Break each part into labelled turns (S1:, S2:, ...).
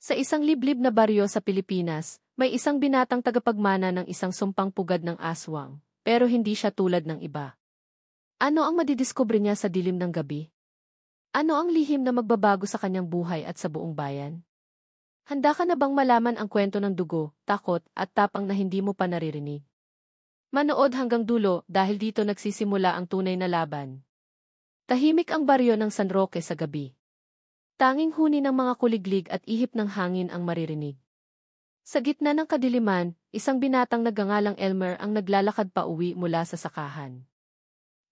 S1: Sa isang liblib na baryo sa Pilipinas, may isang binatang tagapagmana ng isang sumpang pugad ng aswang, pero hindi siya tulad ng iba. Ano ang madidiskubre niya sa dilim ng gabi? Ano ang lihim na magbabago sa kanyang buhay at sa buong bayan? Handa ka na bang malaman ang kwento ng dugo, takot, at tapang na hindi mo pa naririnig? Manood hanggang dulo dahil dito nagsisimula ang tunay na laban. Tahimik ang baryo ng San Roque sa gabi. Tanging huni ng mga kuliglig at ihip ng hangin ang maririnig. Sa gitna ng kadiliman, isang binatang nagngangalang Elmer ang naglalakad pa uwi mula sa sakahan.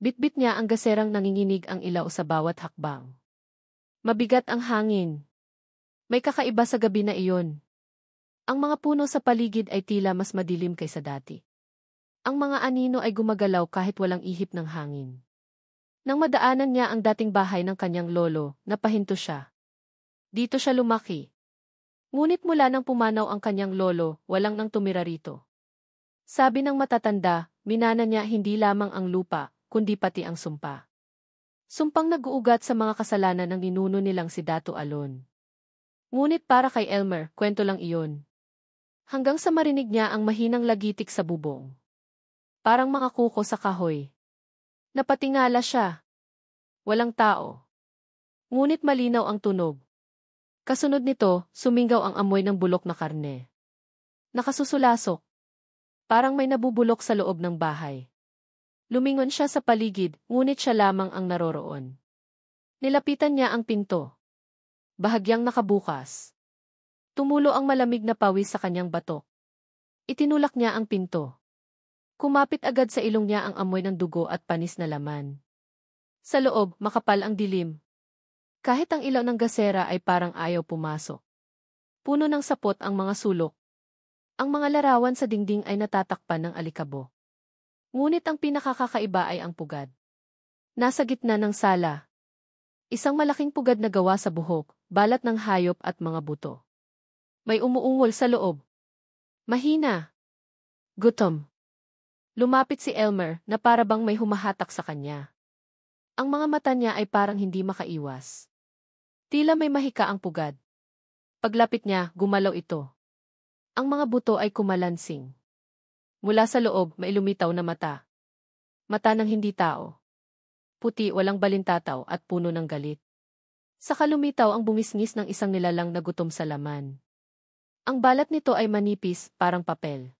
S1: Bitbit niya ang gaserang nanginginig ang ilaw sa bawat hakbang. Mabigat ang hangin. May kakaiba sa gabi na iyon. Ang mga puno sa paligid ay tila mas madilim kaysa dati. Ang mga anino ay gumagalaw kahit walang ihip ng hangin. Nang madaanan niya ang dating bahay ng kanyang lolo, napahinto siya. Dito siya lumaki. Ngunit mula nang pumanaw ang kanyang lolo, walang nang tumira rito. Sabi ng matatanda, minana niya hindi lamang ang lupa, kundi pati ang sumpa. Sumpang nag-uugat sa mga kasalanan ng ninuno nilang si Dato Alon. Ngunit para kay Elmer, kwento lang iyon. Hanggang sa marinig niya ang mahinang lagitik sa bubong. Parang mga kuko sa kahoy. Napatingala siya. Walang tao. Ngunit malinaw ang tunog. Kasunod nito, sumingaw ang amoy ng bulok na karne. Nakasusulasok. Parang may nabubulok sa loob ng bahay. Lumingon siya sa paligid, ngunit siya lamang ang naroroon. Nilapitan niya ang pinto. Bahagyang nakabukas. Tumulo ang malamig na pawis sa kanyang batok. Itinulak niya ang pinto. Kumapit agad sa ilong niya ang amoy ng dugo at panis na laman. Sa loob, makapal ang dilim. Kahit ang ilaw ng gasera ay parang ayaw pumasok. Puno ng sapot ang mga sulok. Ang mga larawan sa dingding ay natatakpan ng alikabo. Ngunit ang pinakakakaiba ay ang pugad. Nasa gitna ng sala. Isang malaking pugad na gawa sa buhok, balat ng hayop at mga buto. May umuungol sa loob. Mahina. Gutom. Lumapit si Elmer na para bang may humahatak sa kanya. Ang mga mata niya ay parang hindi makaiwas. Tila may mahika ang pugad. Paglapit niya, gumalaw ito. Ang mga buto ay kumalansing. Mula sa loob, may lumitaw na mata. Mata ng hindi tao. Puti, walang balintataw at puno ng galit. Saka lumitaw ang bungisngis ng isang nilalang na gutom sa laman. Ang balat nito ay manipis, parang papel.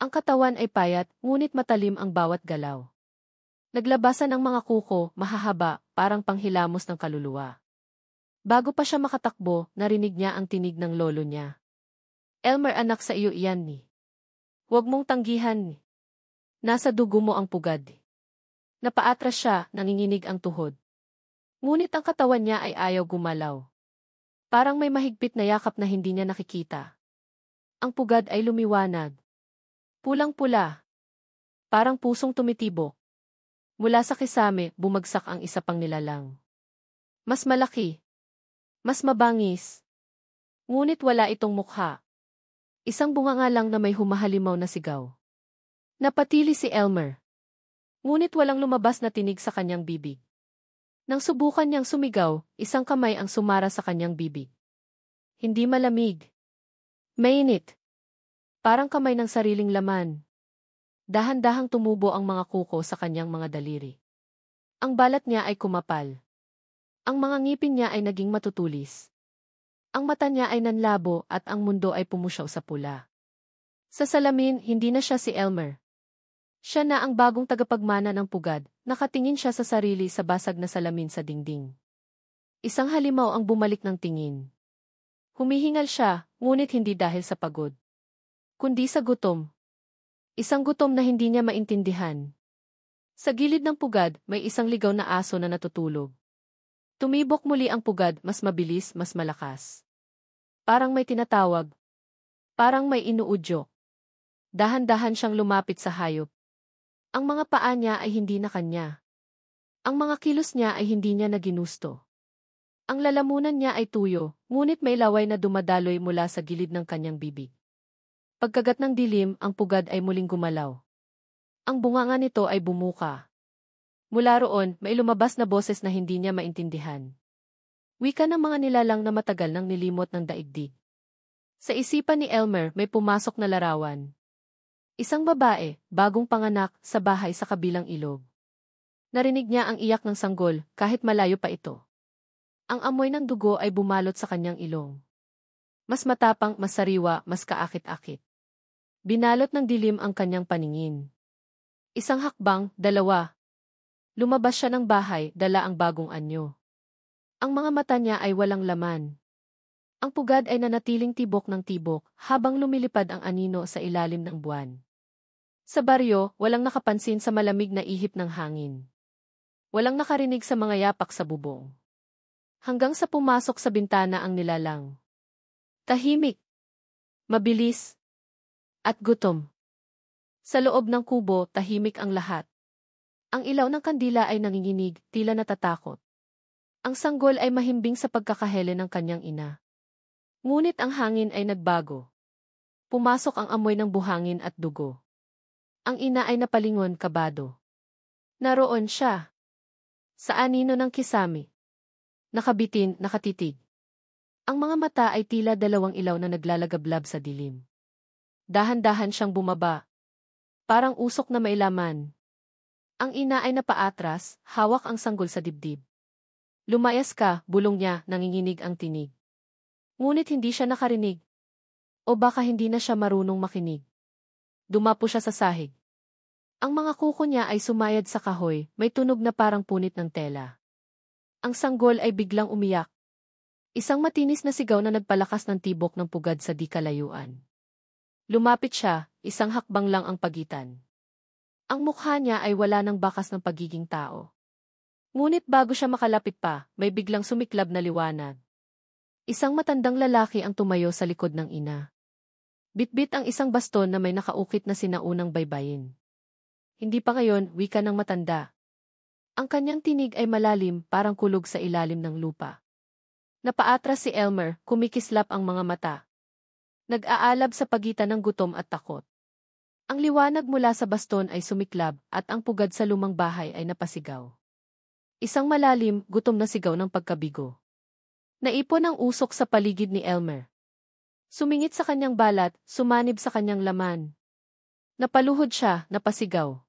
S1: Ang katawan ay payat, ngunit matalim ang bawat galaw. Naglabasan ang mga kuko, mahahaba, parang panghilamos ng kaluluwa. Bago pa siya makatakbo, narinig niya ang tinig ng lolo niya. Elmer, anak, sa iyo iyan ni. Huwag mong tanggihan ni. Nasa dugo mo ang pugad. Napaatras siya, nanginginig ang tuhod. Ngunit ang katawan niya ay ayaw gumalaw. Parang may mahigpit na yakap na hindi niya nakikita. Ang pugad ay lumiwanag. Pulang-pula. Parang pusong tumitibok. Mula sa kisame, bumagsak ang isa pang nilalang. Mas malaki. Mas mabangis. Ngunit wala itong mukha. Isang bunganga lang na may humahalimaw na sigaw. Napatili si Elmer. Ngunit walang lumabas na tinig sa kanyang bibig. Nang subukan niyang sumigaw, isang kamay ang sumara sa kanyang bibig. Hindi malamig. Mainit. Parang kamay ng sariling laman. Dahan-dahang tumubo ang mga kuko sa kanyang mga daliri. Ang balat niya ay kumapal. Ang mga ngipin niya ay naging matutulis. Ang mata niya ay nanlabo at ang mundo ay pumusyaw sa pula. Sa salamin, hindi na siya si Elmer. Siya na ang bagong tagapagmana ng pugad, nakatingin siya sa sarili sa basag na salamin sa dingding. Isang halimaw ang bumalik ng tingin. Humihingal siya, ngunit hindi dahil sa pagod, kundi sa gutom. Isang gutom na hindi niya maintindihan. Sa gilid ng pugad, may isang ligaw na aso na natutulog. Tumibok muli ang pugad, mas mabilis, mas malakas. Parang may tinatawag. Parang may inuudyok. Dahan-dahan siyang lumapit sa hayop. Ang mga paa niya ay hindi na kanya. Ang mga kilos niya ay hindi niya na ginusto. Ang lalamunan niya ay tuyo, ngunit may laway na dumadaloy mula sa gilid ng kanyang bibig. Pagkagat ng dilim, ang pugad ay muling gumalaw. Ang bunganga nito ay bumuka. Mula roon, may lumabas na boses na hindi niya maintindihan. Wika ng mga nilalang na matagal nang nilimot ng daigdig. Sa isipan ni Elmer may pumasok na larawan. Isang babae, bagong panganak, sa bahay sa kabilang ilog. Narinig niya ang iyak ng sanggol kahit malayo pa ito. Ang amoy ng dugo ay bumalot sa kanyang ilong. Mas matapang, mas sariwa, mas kaakit-akit. Binalot ng dilim ang kanyang paningin. Isang hakbang, dalawa. Lumabas siya ng bahay, dala ang bagong anyo. Ang mga mata niya ay walang laman. Ang pugad ay nanatiling tibok ng tibok habang lumilipad ang anino sa ilalim ng buwan. Sa baryo, walang nakapansin sa malamig na ihip ng hangin. Walang nakarinig sa mga yapak sa bubong. Hanggang sa pumasok sa bintana ang nilalang. Tahimik, mabilis, at gutom. Sa loob ng kubo, tahimik ang lahat. Ang ilaw ng kandila ay nanginginig, tila natatakot. Ang sanggol ay mahimbing sa pagkakahele ng kanyang ina. Ngunit ang hangin ay nagbago. Pumasok ang amoy ng buhangin at dugo. Ang ina ay napalingon, kabado. Naroon siya. Sa anino ng kisame. Nakabitin, nakatitig. Ang mga mata ay tila dalawang ilaw na naglalagablab sa dilim. Dahan-dahan siyang bumaba. Parang usok na may laman. Ang ina ay napaatras, hawak ang sanggol sa dibdib. Lumayas ka, bulong niya, nanginginig ang tinig. Ngunit hindi siya nakarinig. O baka hindi na siya marunong makinig. Dumapo siya sa sahig. Ang mga kuko niya ay sumayad sa kahoy, may tunog na parang punit ng tela. Ang sanggol ay biglang umiyak. Isang matinis na sigaw na nagpalakas ng tibok ng pugad sa di kalayuan. Lumapit siya, isang hakbang lang ang pagitan. Ang mukha niya ay wala ng bakas ng pagiging tao. Ngunit bago siya makalapit pa, may biglang sumiklab na liwanag. Isang matandang lalaki ang tumayo sa likod ng ina. Bitbit ang isang baston na may nakaukit na sinaunang baybayin. Hindi pa ngayon, wika ng matanda. Ang kanyang tinig ay malalim, parang kulog sa ilalim ng lupa. Napaatras si Elmer, kumikislap ang mga mata. Nag-aalab sa pagitan ng gutom at takot. Ang liwanag mula sa baston ay sumiklab at ang pugad sa lumang bahay ay napasigaw. Isang malalim, gutom na sigaw ng pagkabigo. Naipon ang usok sa paligid ni Elmer. Sumingit sa kanyang balat, sumanib sa kanyang laman. Napaluhod siya, napasigaw.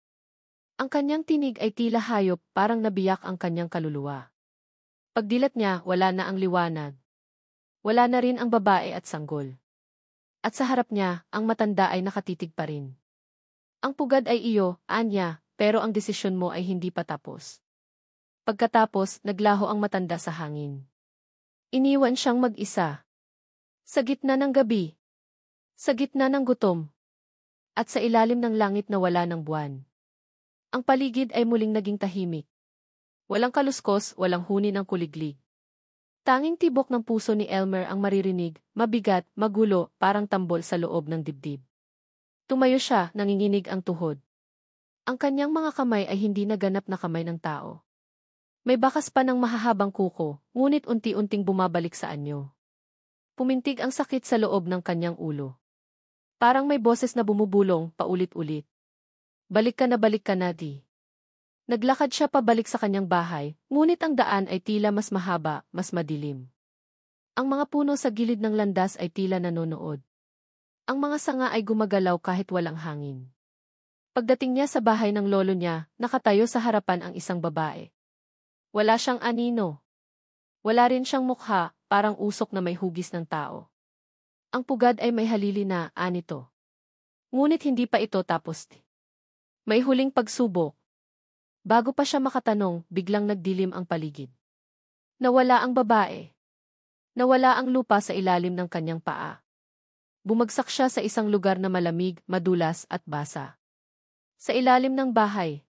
S1: Ang kanyang tinig ay tila hayop, parang nabiyak ang kanyang kaluluwa. Pagdilat niya, wala na ang liwanag. Wala na rin ang babae at sanggol. At sa harap niya, ang matanda ay nakatitig pa rin. Ang pugad ay iyo, anya, pero ang desisyon mo ay hindi pa tapos. Pagkatapos, naglaho ang matanda sa hangin. Iniwan siyang mag-isa. Sa gitna ng gabi. Sa gitna ng gutom. At sa ilalim ng langit na wala ng buwan. Ang paligid ay muling naging tahimik. Walang kaluskos, walang huni ng kuliglig. Tanging tibok ng puso ni Elmer ang maririnig, mabigat, magulo, parang tambol sa loob ng dibdib. Tumayo siya, nanginginig ang tuhod. Ang kanyang mga kamay ay hindi naganap na kamay ng tao. May bakas pa ng mahahabang kuko, ngunit unti-unting bumabalik sa anyo. Pumintig ang sakit sa loob ng kanyang ulo. Parang may boses na bumubulong, paulit-ulit. Balik ka na di. Naglakad siya pabalik sa kanyang bahay, ngunit ang daan ay tila mas mahaba, mas madilim. Ang mga puno sa gilid ng landas ay tila nanonood. Ang mga sanga ay gumagalaw kahit walang hangin. Pagdating niya sa bahay ng lolo niya, nakatayo sa harapan ang isang babae. Wala siyang anino. Wala rin siyang mukha, parang usok na may hugis ng tao. Ang pugad ay may halili na, anito. Ngunit hindi pa ito tapos. May huling pagsubok. Bago pa siya makatanong, biglang nagdilim ang paligid. Nawala ang babae. Nawala ang lupa sa ilalim ng kanyang paa. Bumagsak siya sa isang lugar na malamig, madulas at basa. Sa ilalim ng bahay.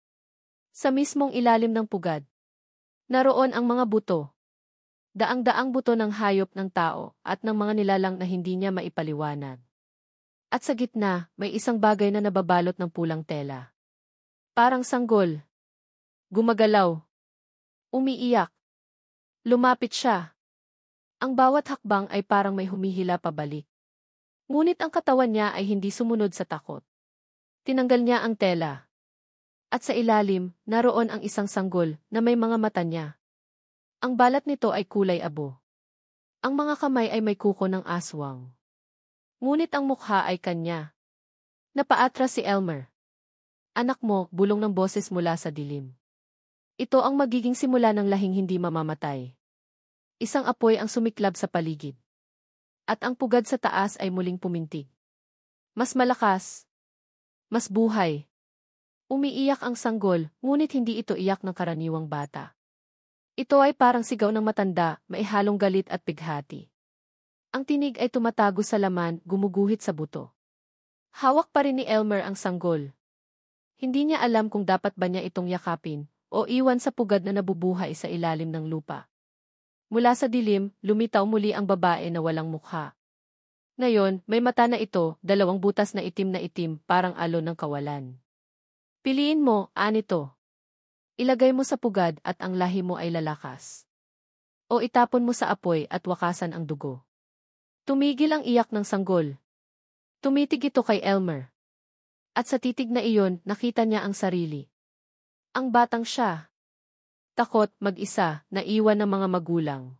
S1: Sa mismong ilalim ng pugad. Naroon ang mga buto. Daang-daang buto ng hayop ng tao at ng mga nilalang na hindi niya maipaliwanag. At sa gitna, may isang bagay na nababalot ng pulang tela. Parang sanggol. Gumagalaw. Umiiyak. Lumapit siya. Ang bawat hakbang ay parang may humihila pabalik. Ngunit ang katawan niya ay hindi sumunod sa takot. Tinanggal niya ang tela. At sa ilalim, naroon ang isang sanggol na may mga mata niya. Ang balat nito ay kulay abo. Ang mga kamay ay may kuko ng aswang. Ngunit ang mukha ay kanya. Napaatras si Elmer. Anak mo, bulong ng boses mula sa dilim. Ito ang magiging simula ng lahing hindi mamamatay. Isang apoy ang sumiklab sa paligid. At ang pugad sa taas ay muling pumintig. Mas malakas. Mas buhay. Umiiyak ang sanggol, ngunit hindi ito iyak ng karaniwang bata. Ito ay parang sigaw ng matanda, maihalong galit at pighati. Ang tinig ay tumatago sa laman, gumuguhit sa buto. Hawak pa rin ni Elmer ang sanggol. Hindi niya alam kung dapat ba niya itong yakapin, o iwan sa pugad na nabubuhay sa ilalim ng lupa. Mula sa dilim, lumitaw muli ang babae na walang mukha. Ngayon, may mata na ito, dalawang butas na itim, parang alon ng kawalan. Piliin mo, anito. Ilagay mo sa pugad at ang lahi mo ay lalakas. O itapon mo sa apoy at wakasan ang dugo. Tumigil ang iyak ng sanggol. Tumitig ito kay Elmer. At sa titig na iyon, nakita niya ang sarili. Ang batang siya. Takot, mag-isa, naiwan ng mga magulang.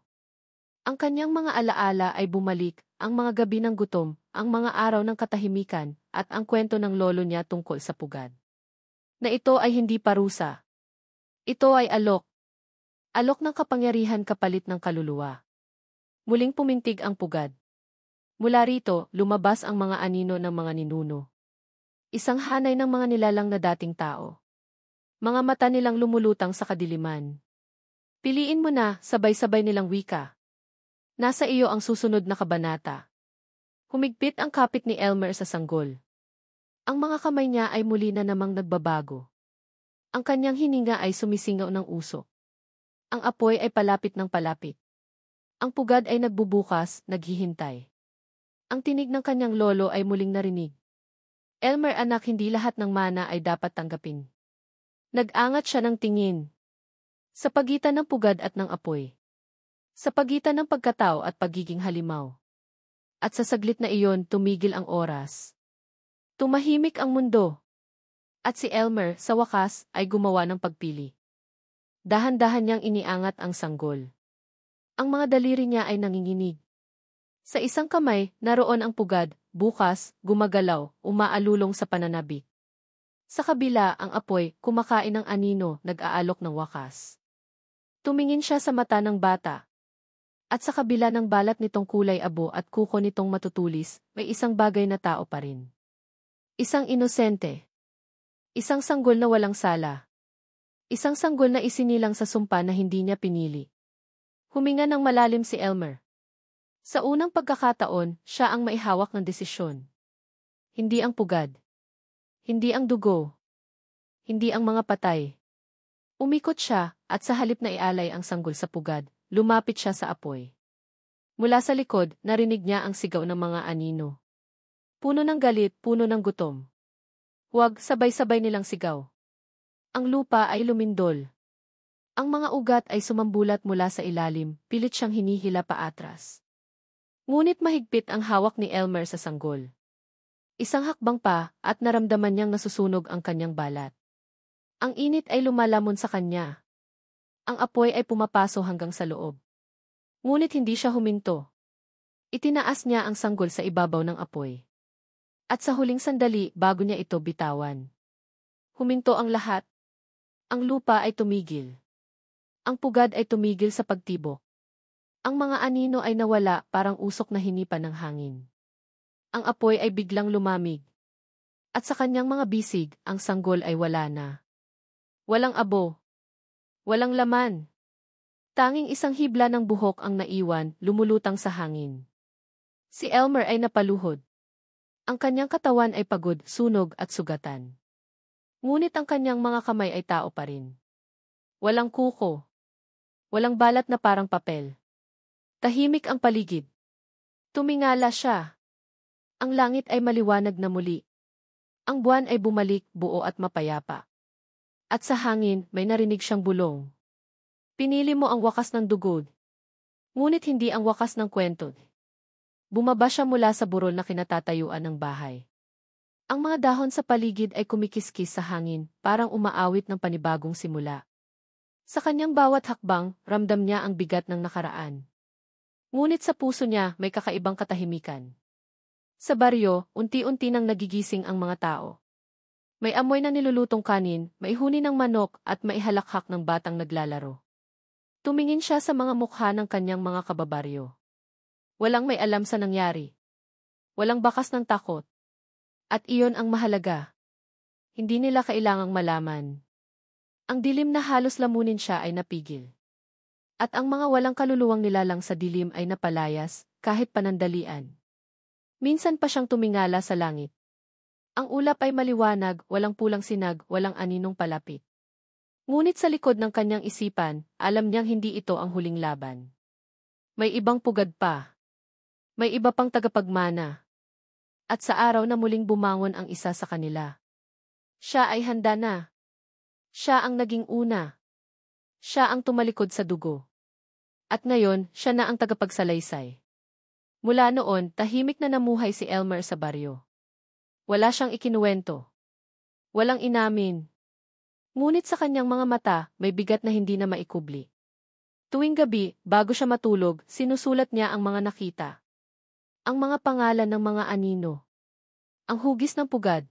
S1: Ang kanyang mga alaala ay bumalik, ang mga gabi ng gutom, ang mga araw ng katahimikan, at ang kwento ng lolo niya tungkol sa pugad. Na ito ay hindi parusa. Ito ay alok. Alok ng kapangyarihan kapalit ng kaluluwa. Muling pumintig ang pugad. Mula rito, lumabas ang mga anino ng mga ninuno. Isang hanay ng mga nilalang na dating tao. Mga mata nilang lumulutang sa kadiliman. Piliin mo na, sabay-sabay nilang wika. Nasa iyo ang susunod na kabanata. Humigpit ang kapit ni Elmer sa sanggol. Ang mga kamay niya ay muli na namang nagbabago. Ang kanyang hininga ay sumisingaw ng usok. Ang apoy ay palapit ng palapit. Ang pugad ay nagbubukas, naghihintay. Ang tinig ng kanyang lolo ay muling narinig. Elmer anak, hindi lahat ng mana ay dapat tanggapin. Nag-angat siya ng tingin. Sa pagitan ng pugad at ng apoy. Sa pagitan ng pagkatao at pagiging halimaw. At sa saglit na iyon, tumigil ang oras. Tumahimik ang mundo. At si Elmer, sa wakas, ay gumawa ng pagpili. Dahan-dahan niyang iniangat ang sanggol. Ang mga daliri niya ay nanginginig. Sa isang kamay, naroon ang pugad, bukas, gumagalaw, umaalulong sa pananabik. Sa kabila, ang apoy, kumakain ng anino, nag-aalok ng wakas. Tumingin siya sa mata ng bata. At sa kabila ng balat nitong kulay abo at kuko nitong matutulis, may isang bagay na tao pa rin. Isang inosente. Isang sanggol na walang sala. Isang sanggol na isinilang sa sumpa na hindi niya pinili. Huminga ng malalim si Elmer. Sa unang pagkakataon, siya ang maihawak ng desisyon. Hindi ang pugad. Hindi ang dugo. Hindi ang mga patay. Umikot siya, at sa halip na ialay ang sanggol sa pugad, lumapit siya sa apoy. Mula sa likod, narinig niya ang sigaw ng mga anino. Puno ng galit, puno ng gutom. Huwag, sabay-sabay nilang sigaw. Ang lupa ay lumindol. Ang mga ugat ay sumambulat mula sa ilalim, pilit siyang hinihila paatras. Ngunit mahigpit ang hawak ni Elmer sa sanggol. Isang hakbang pa, at naramdaman niyang nasusunog ang kanyang balat. Ang init ay lumalamon sa kanya. Ang apoy ay pumapaso hanggang sa loob. Ngunit hindi siya huminto. Itinaas niya ang sanggol sa ibabaw ng apoy. At sa huling sandali, bago niya ito bitawan. Huminto ang lahat. Ang lupa ay tumigil. Ang pugad ay tumigil sa pagtibok. Ang mga anino ay nawala, parang usok na hinipan ng hangin. Ang apoy ay biglang lumamig. At sa kanyang mga bisig, ang sanggol ay wala na. Walang abo. Walang laman. Tanging isang hibla ng buhok ang naiwan, lumulutang sa hangin. Si Elmer ay napaluhod. Ang kanyang katawan ay pagod, sunog at sugatan. Ngunit ang kanyang mga kamay ay tao pa rin. Walang kuko. Walang balat na parang papel. Tahimik ang paligid. Tumingala siya. Ang langit ay maliwanag na muli. Ang buwan ay bumalik, buo at mapayapa. At sa hangin, may narinig siyang bulong. Pinili mo ang wakas ng dugod. Ngunit hindi ang wakas ng kwento. Bumaba siya mula sa burol na kinatatayuan ng bahay. Ang mga dahon sa paligid ay kumikiskis sa hangin, parang umaawit ng panibagong simula. Sa kanyang bawat hakbang, ramdam niya ang bigat ng nakaraan. Ngunit sa puso niya, may kakaibang katahimikan. Sa baryo, unti-unti nang nagigising ang mga tao. May amoy na nilulutong kanin, maihuni ng manok at maihalakhak ng batang naglalaro. Tumingin siya sa mga mukha ng kanyang mga kababaryo. Walang may alam sa nangyari. Walang bakas ng takot. At iyon ang mahalaga. Hindi nila kailangang malaman. Ang dilim na halos lamunin siya ay napigil. At ang mga walang kaluluwang nilalang sa dilim ay napalayas, kahit panandalian. Minsan pa siyang tumingala sa langit. Ang ulap ay maliwanag, walang pulang sinag, walang aninong palapit. Ngunit sa likod ng kanyang isipan, alam niyang hindi ito ang huling laban. May ibang pugad pa. May iba pang tagapagmana. At sa araw na muling bumangon ang isa sa kanila, siya ay handa na. Siya ang naging una. Siya ang tumalikod sa dugo. At ngayon, siya na ang tagapagsalaysay. Mula noon, tahimik na namuhay si Elmer sa baryo. Wala siyang ikinuwento. Walang inamin. Ngunit sa kanyang mga mata, may bigat na hindi na maikubli. Tuwing gabi, bago siya matulog, sinusulat niya ang mga nakita. Ang mga pangalan ng mga anino. Ang hugis ng pugad.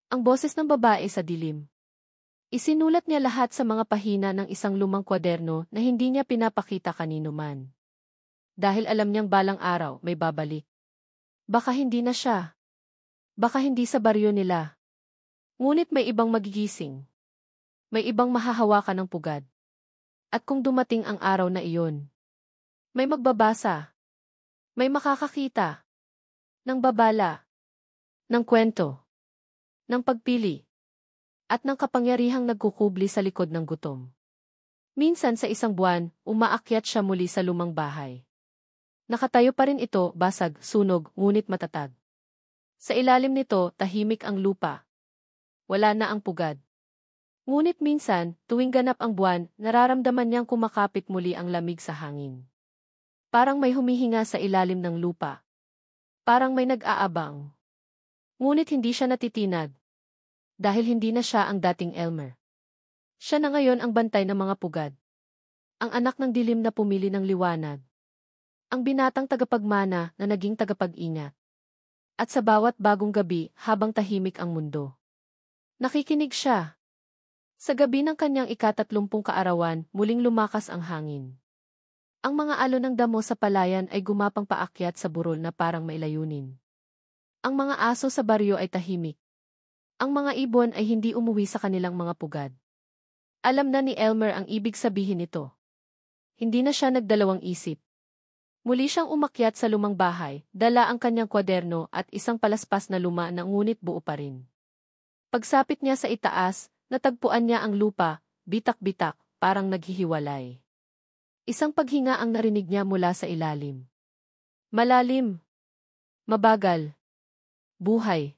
S1: Ang boses ng babae sa dilim. Isinulat niya lahat sa mga pahina ng isang lumang kwaderno na hindi niya pinapakita kanino man. Dahil alam niyang balang araw may babalik. Baka hindi na siya. Baka hindi sa baryo nila. Ngunit may ibang magigising. May ibang mahahawakan ng pugad. At kung dumating ang araw na iyon, may magbabasa. May makakakita. Ng babala. Ng kwento. Ng pagpili. At ng kapangyarihang nagkukubli sa likod ng gutom. Minsan sa isang buwan, umaakyat siya muli sa lumang bahay. Nakatayo pa rin ito, basag, sunog, ngunit matatag. Sa ilalim nito, tahimik ang lupa. Wala na ang pugad. Ngunit minsan, tuwing ganap ang buwan, nararamdaman niyang kumakapit muli ang lamig sa hangin. Parang may humihinga sa ilalim ng lupa. Parang may nag-aabang. Ngunit hindi siya natitinag. Dahil hindi na siya ang dating Elmer. Siya na ngayon ang bantay ng mga pugad. Ang anak ng dilim na pumili ng liwanag. Ang binatang tagapagmana na naging tagapag-ingat. At sa bawat bagong gabi, habang tahimik ang mundo, nakikinig siya. Sa gabi ng kanyang ika-30 kaarawan, muling lumakas ang hangin. Ang mga alon ng damo sa palayan ay gumapang paakyat sa burol na parang may layunin. Ang mga aso sa baryo ay tahimik. Ang mga ibon ay hindi umuwi sa kanilang mga pugad. Alam na ni Elmer ang ibig sabihin nito. Hindi na siya nagdalawang isip. Muli siyang umakyat sa lumang bahay, dala ang kanyang kwaderno at isang palaspas na luma na ngunit buo pa rin. Pagsapit niya sa itaas, natagpuan niya ang lupa, bitak-bitak, parang naghihiwalay. Isang paghinga ang narinig niya mula sa ilalim. Malalim. Mabagal. Buhay.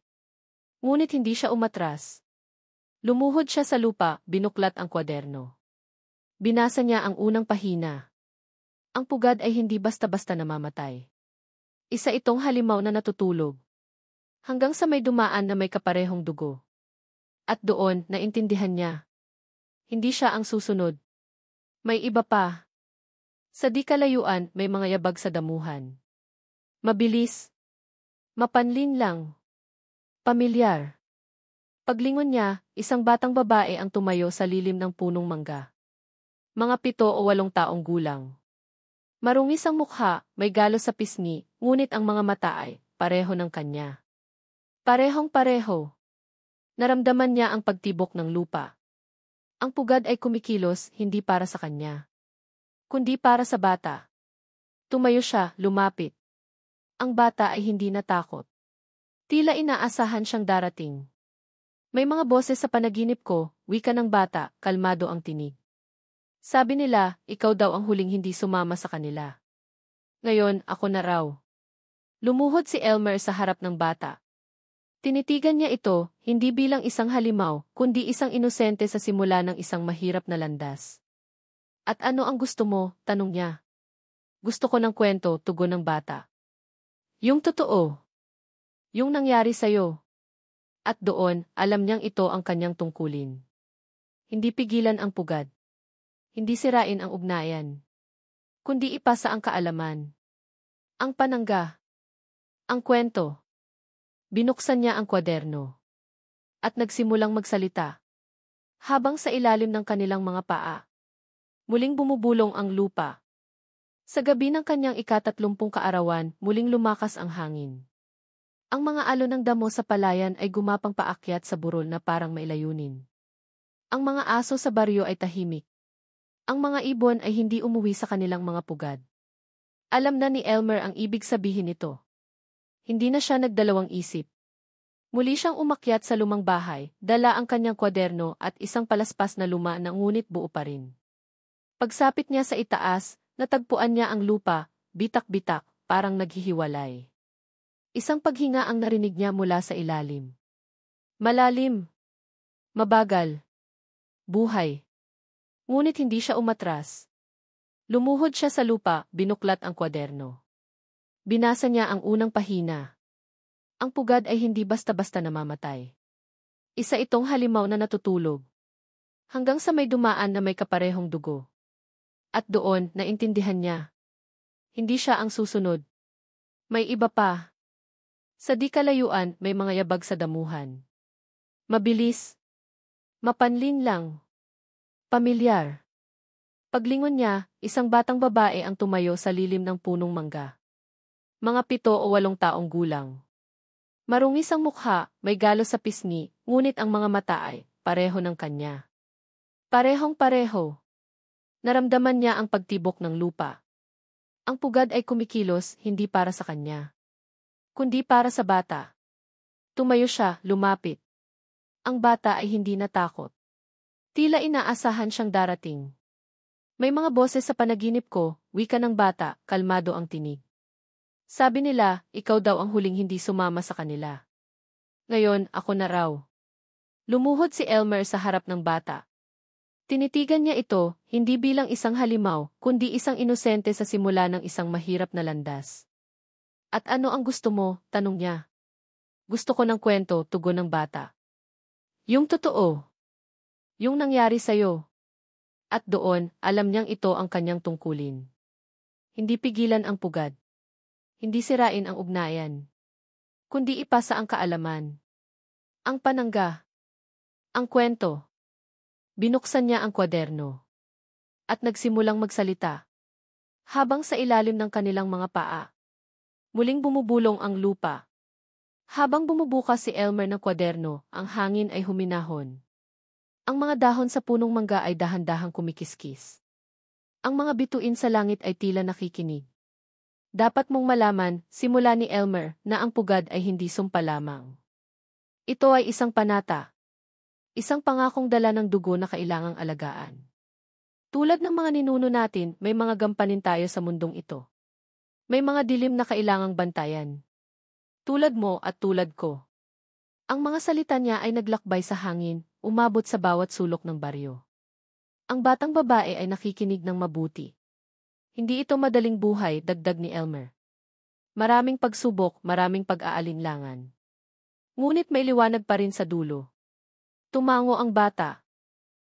S1: Ngunit hindi siya umatras. Lumuhod siya sa lupa, binuklat ang kwaderno. Binasa niya ang unang pahina. Ang pugad ay hindi basta-basta namamatay. Isa itong halimaw na natutulog. Hanggang sa may dumaan na may kaparehong dugo. At doon, naintindihan niya. Hindi siya ang susunod. May iba pa. Sa di kalayuan, may mga yabag sa damuhan. Mabilis. Mapanlin lang. Pamilyar. Paglingon niya, isang batang babae ang tumayo sa lilim ng punong mangga. Mga 7 o 8 taong gulang. Marungis ang mukha, may galos sa pisngi, ngunit ang mga mata ay pareho ng kanya. Parehong-pareho. Naramdaman niya ang pagtibok ng lupa. Ang pugad ay kumikilos, hindi para sa kanya, kundi para sa bata. Tumayo siya, lumapit. Ang bata ay hindi natakot. Tila inaasahan siyang darating. May mga boses sa panaginip ko, wika ng bata, kalmado ang tinig. Sabi nila, ikaw daw ang huling hindi sumama sa kanila. Ngayon, ako na raw. Lumuhod si Elmer sa harap ng bata. Tinitigan niya ito, hindi bilang isang halimaw, kundi isang inosente sa simula ng isang mahirap na landas. At ano ang gusto mo? Tanong niya. Gusto ko ng kwento, tugon ng bata. Yung totoo. Yung nangyari sa'yo. At doon, alam niyang ito ang kanyang tungkulin. Hindi pigilan ang pugad. Hindi sirain ang ugnayan. Kundi ipasa ang kaalaman. Ang panangga. Ang kwento. Binuksan niya ang kwaderno. At nagsimulang magsalita. Habang sa ilalim ng kanilang mga paa. Muling bumubulong ang lupa. Sa gabi ng kanyang ika-30 kaarawan, muling lumakas ang hangin. Ang mga alon ng damo sa palayan ay gumapang paakyat sa burol na parang may layunin. Ang mga aso sa baryo ay tahimik. Ang mga ibon ay hindi umuwi sa kanilang mga pugad. Alam na ni Elmer ang ibig sabihin nito. Hindi na siya nagdalawang isip. Muli siyang umakyat sa lumang bahay, dala ang kanyang kwaderno at isang palaspas na luma na ngunit buo pa rin. Pagsapit niya sa itaas, natagpuan niya ang lupa, bitak-bitak, parang naghihiwalay. Isang paghinga ang narinig niya mula sa ilalim. Malalim. Mabagal. Buhay. Ngunit hindi siya umatras. Lumuhod siya sa lupa, binuklat ang kwaderno. Binasa niya ang unang pahina. Ang pugad ay hindi basta-basta namamatay. Isa itong halimaw na natutulog. Hanggang sa may dumaan na may kaparehong dugo. At doon, naintindihan niya. Hindi siya ang susunod. May iba pa. Sa di kalayuan, may mga yabag sa damuhan. Mabilis. Mapanlin lang. Pamilyar. Paglingon niya, isang batang babae ang tumayo sa lilim ng punong mangga. Mga 7 o 8 taong gulang. Marungis ang mukha, may galos sa pisngi, ngunit ang mga mata ay pareho ng kanya. Parehong-pareho. Naramdaman niya ang pagtibok ng lupa. Ang pugad ay kumikilos hindi para sa kanya, kundi para sa bata. Tumayo siya, lumapit. Ang bata ay hindi natakot. Tila inaasahan siyang darating. May mga boses sa panaginip ko, wika ng bata, kalmado ang tinig. Sabi nila, ikaw daw ang huling hindi sumama sa kanila. Ngayon, ako na raw. Lumuhod si Elmer sa harap ng bata. Tinitigan niya ito, hindi bilang isang halimaw, kundi isang inosente sa simula ng isang mahirap na landas. At ano ang gusto mo? Tanong niya. Gusto ko ng kwento, tugon ng bata. Yung totoo. Yung nangyari sa'yo. At doon, alam niyang ito ang kanyang tungkulin. Hindi pigilan ang pugad. Hindi sirain ang ugnayan. Kundi ipasa ang kaalaman. Ang panangga. Ang kwento. Binuksan niya ang kwaderno. At nagsimulang magsalita. Habang sa ilalim ng kanilang mga paa. Muling bumubulong ang lupa. Habang bumubukas si Elmer ng kwaderno, ang hangin ay huminahon. Ang mga dahon sa punong mangga ay dahan-dahang kumikiskis. Ang mga bituin sa langit ay tila nakikinig. Dapat mong malaman, simula ni Elmer, na ang pugad ay hindi sumpa lamang. Ito ay isang panata. Isang pangakong dala ng dugo na kailangang alagaan. Tulad ng mga ninuno natin, may mga gampanin tayo sa mundong ito. May mga dilim na kailangang bantayan. Tulad mo at tulad ko. Ang mga salita niya ay naglakbay sa hangin, umabot sa bawat sulok ng baryo. Ang batang babae ay nakikinig ng mabuti. Hindi ito madaling buhay, dagdag ni Elmer. Maraming pagsubok, maraming pag-aalinlangan. Ngunit may liwanag pa rin sa dulo. Tumango ang bata.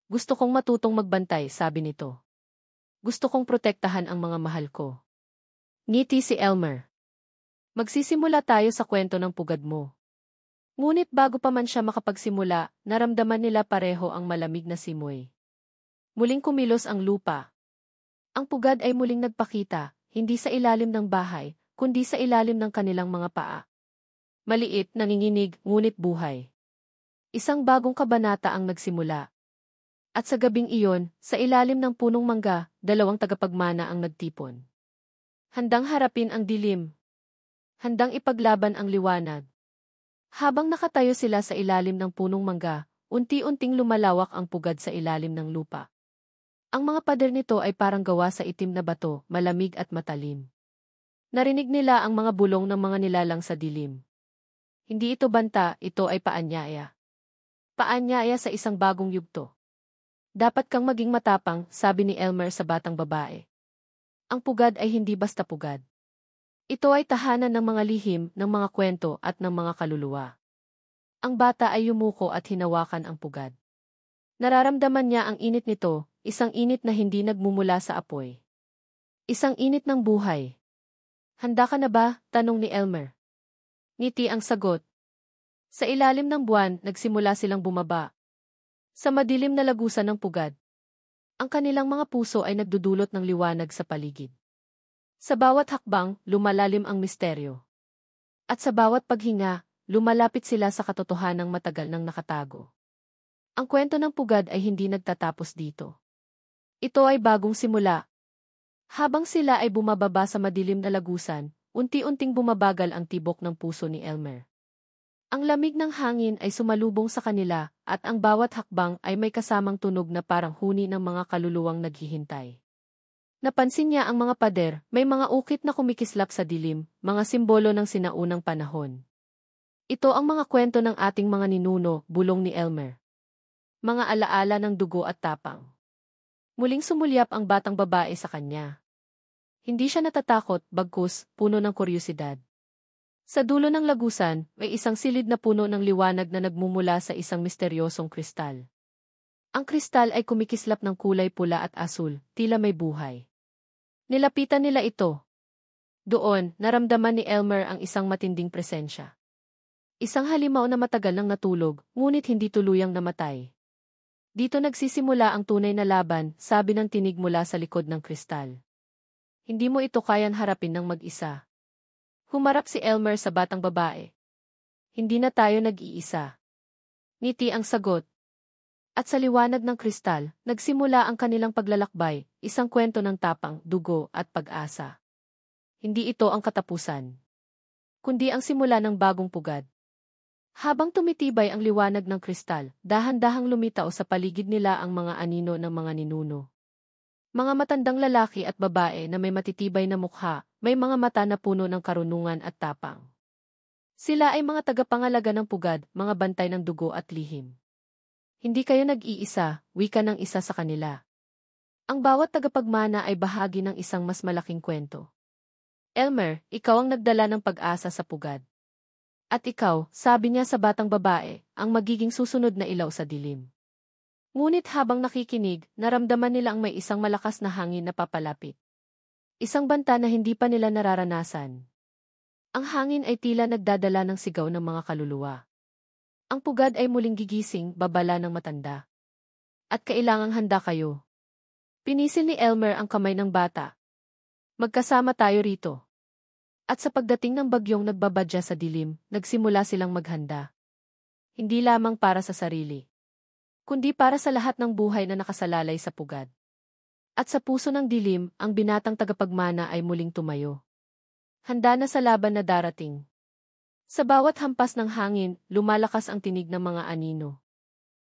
S1: Gusto kong matutong magbantay, sabi nito. Gusto kong protektahan ang mga mahal ko. Ngiti si Elmer. Magsisimula tayo sa kwento ng pugad mo. Ngunit bago pa man siya makapagsimula, naramdaman nila pareho ang malamig na simoy. Muling kumilos ang lupa. Ang pugad ay muling nagpakita, hindi sa ilalim ng bahay, kundi sa ilalim ng kanilang mga paa. Maliit, nanginginig, ngunit buhay. Isang bagong kabanata ang nagsimula. At sa gabing iyon, sa ilalim ng punong mangga, 2 tagapagmana ang nagtipon. Handang harapin ang dilim. Handang ipaglaban ang liwanag. Habang nakatayo sila sa ilalim ng punong mangga, unti-unting lumalawak ang pugad sa ilalim ng lupa. Ang mga pader nito ay parang gawa sa itim na bato, malamig at matalim. Narinig nila ang mga bulong ng mga nilalang sa dilim. Hindi ito banta, ito ay paanyaya. Paanyaya sa isang bagong yugto. Dapat kang maging matapang, sabi ni Elmer sa batang babae. Ang pugad ay hindi basta pugad. Ito ay tahanan ng mga lihim, ng mga kwento at ng mga kaluluwa. Ang bata ay yumuko at hinawakan ang pugad. Nararamdaman niya ang init nito, isang init na hindi nagmumula sa apoy. Isang init ng buhay. Handa ka na ba? Tanong ni Elmer. Ngiti ang sagot. Sa ilalim ng buwan, nagsimula silang bumaba. Sa madilim na lagusan ng pugad. Ang kanilang mga puso ay nagdudulot ng liwanag sa paligid. Sa bawat hakbang, lumalalim ang misteryo. At sa bawat paghinga, lumalapit sila sa katotohanang matagal nang nakatago. Ang kwento ng pugad ay hindi nagtatapos dito. Ito ay bagong simula. Habang sila ay bumababa sa madilim na lagusan, unti-unting bumabagal ang tibok ng puso ni Elmer. Ang lamig ng hangin ay sumalubong sa kanila at ang bawat hakbang ay may kasamang tunog na parang huni ng mga kaluluwang naghihintay. Napansin niya ang mga pader, may mga ukit na kumikislap sa dilim, mga simbolo ng sinaunang panahon. Ito ang mga kwento ng ating mga ninuno, bulong ni Elmer. Mga alaala ng dugo at tapang. Muling sumulyap ang batang babae sa kanya. Hindi siya natatakot, bagkus, puno ng kuryosidad. Sa dulo ng lagusan, may isang silid na puno ng liwanag na nagmumula sa isang misteryosong kristal. Ang kristal ay kumikislap ng kulay pula at asul, tila may buhay. Nilapitan nila ito. Doon, naramdaman ni Elmer ang isang matinding presensya. Isang halimaw na matagal nang natulog, ngunit hindi tuluyang namatay. Dito nagsisimula ang tunay na laban, sabi ng tinig mula sa likod ng kristal. Hindi mo ito kayang harapin ng mag-isa. Humarap si Elmer sa batang babae. Hindi na tayo nag-iisa. Ngiti ang sagot. At sa liwanag ng kristal, nagsimula ang kanilang paglalakbay, isang kwento ng tapang, dugo at pag-asa. Hindi ito ang katapusan, kundi ang simula ng bagong pugad. Habang tumitibay ang liwanag ng kristal, dahan-dahang lumitaw sa paligid nila ang mga anino ng mga ninuno. Mga matandang lalaki at babae na may matitibay na mukha, may mga mata na puno ng karunungan at tapang. Sila ay mga tagapangalaga ng pugad, mga bantay ng dugo at lihim. Hindi kayo nag-iisa, wika ng isa sa kanila. Ang bawat tagapagmana ay bahagi ng isang mas malaking kwento. Elmer, ikaw ang nagdala ng pag-asa sa pugad. At ikaw, sabi niya sa batang babae, ang magiging susunod na ilaw sa dilim. Ngunit habang nakikinig, naramdaman nila ang may isang malakas na hangin na papalapit. Isang banta na hindi pa nila nararanasan. Ang hangin ay tila nagdadala ng sigaw ng mga kaluluwa. Ang pugad ay muling gigising, babala ng matanda. At kailangang handa kayo. Pinisil ni Elmer ang kamay ng bata. Magkasama tayo rito. At sa pagdating ng bagyong nagbabadya sa dilim, nagsimula silang maghanda. Hindi lamang para sa sarili, kundi para sa lahat ng buhay na nakasalalay sa pugad. At sa puso ng dilim, ang binatang tagapagmana ay muling tumayo. Handa na sa laban na darating. Sa bawat hampas ng hangin, lumalakas ang tinig ng mga anino.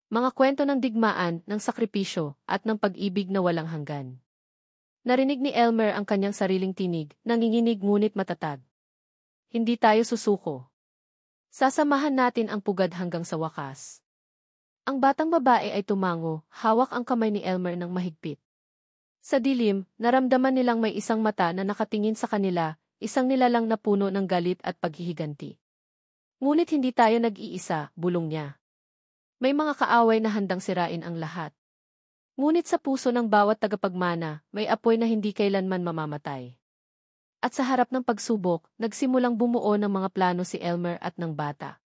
S1: Mga kwento ng digmaan, ng sakripisyo, at ng pag-ibig na walang hanggan. Narinig ni Elmer ang kanyang sariling tinig, nanginginig ngunit matatag. Hindi tayo susuko. Sasamahan natin ang pugad hanggang sa wakas. Ang batang babae ay tumango, hawak ang kamay ni Elmer ng mahigpit. Sa dilim, naramdaman nilang may isang mata na nakatingin sa kanila, isang nilalang na puno ng galit at paghihiganti. Ngunit hindi tayo nag-iisa, bulong niya. May mga kaaway na handang sirain ang lahat. Ngunit sa puso ng bawat tagapagmana, may apoy na hindi kailanman mamamatay. At sa harap ng pagsubok, nagsimulang bumuo ng mga plano si Elmer at ng bata.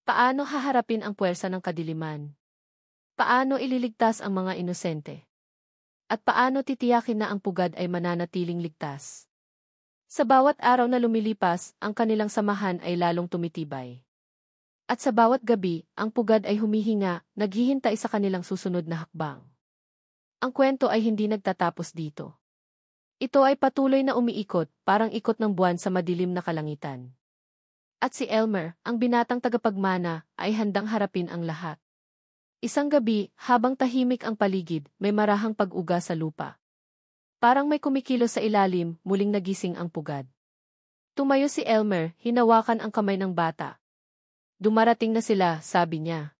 S1: Paano haharapin ang puwersa ng kadiliman? Paano ililigtas ang mga inosente? At paano titiyakin na ang pugad ay mananatiling ligtas? Sa bawat araw na lumilipas, ang kanilang samahan ay lalong tumitibay. At sa bawat gabi, ang pugad ay humihinga, naghihintay sa kanilang susunod na hakbang. Ang kwento ay hindi nagtatapos dito. Ito ay patuloy na umiikot, parang ikot ng buwan sa madilim na kalangitan. At si Elmer, ang binatang tagapagmana, ay handang harapin ang lahat. Isang gabi, habang tahimik ang paligid, may marahang pag-uga sa lupa. Parang may kumikilos sa ilalim, muling nagising ang pugad. Tumayo si Elmer, hinawakan ang kamay ng bata. Dumarating na sila, sabi niya.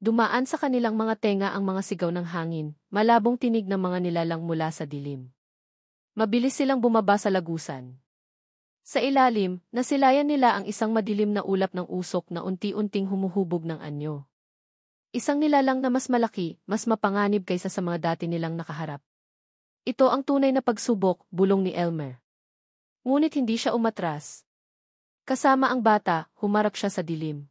S1: Dumaan sa kanilang mga tenga ang mga sigaw ng hangin, malabong tinig ng mga nilalang mula sa dilim. Mabilis silang bumaba sa lagusan. Sa ilalim, nasilayan nila ang isang madilim na ulap ng usok na unti-unting humuhubog ng anyo. Isang nilalang na mas malaki, mas mapanganib kaysa sa mga dati nilang nakaharap. Ito ang tunay na pagsubok, bulong ni Elmer. Ngunit hindi siya umatras. Kasama ang bata, humarap siya sa dilim.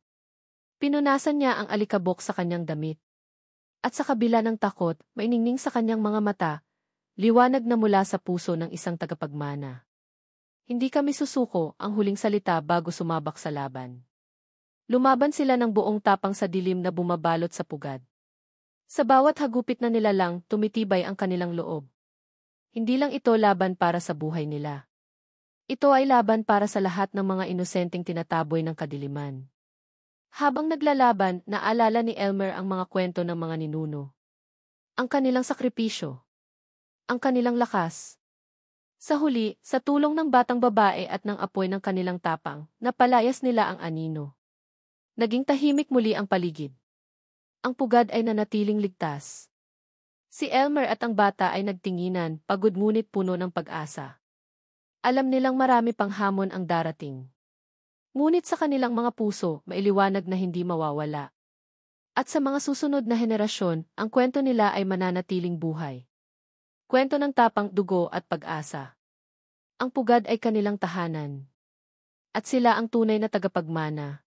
S1: Pinunasan niya ang alikabok sa kanyang damit. At sa kabila ng takot, mainingning sa kanyang mga mata, liwanag na mula sa puso ng isang tagapagmana. Hindi kami susuko, ang huling salita bago sumabak sa laban. Lumaban sila ng buong tapang sa dilim na bumabalot sa pugad. Sa bawat hagupit na nilalang, tumitibay ang kanilang loob. Hindi lang ito laban para sa buhay nila. Ito ay laban para sa lahat ng mga inosenteng tinataboy ng kadiliman. Habang naglalaban, naalala ni Elmer ang mga kwento ng mga ninuno. Ang kanilang sakripisyo. Ang kanilang lakas. Sa huli, sa tulong ng batang babae at ng apoy ng kanilang tapang, napalayas nila ang anino. Naging tahimik muli ang paligid. Ang pugad ay nanatiling ligtas. Si Elmer at ang bata ay nagtinginan, pagod ngunit puno ng pag-asa. Alam nilang marami pang hamon ang darating. Ngunit sa kanilang mga puso, mailiwanag na hindi mawawala. At sa mga susunod na henerasyon, ang kwento nila ay mananatiling buhay. Kwento ng tapang, dugo at pag-asa. Ang pugad ay kanilang tahanan. At sila ang tunay na tagapagmana.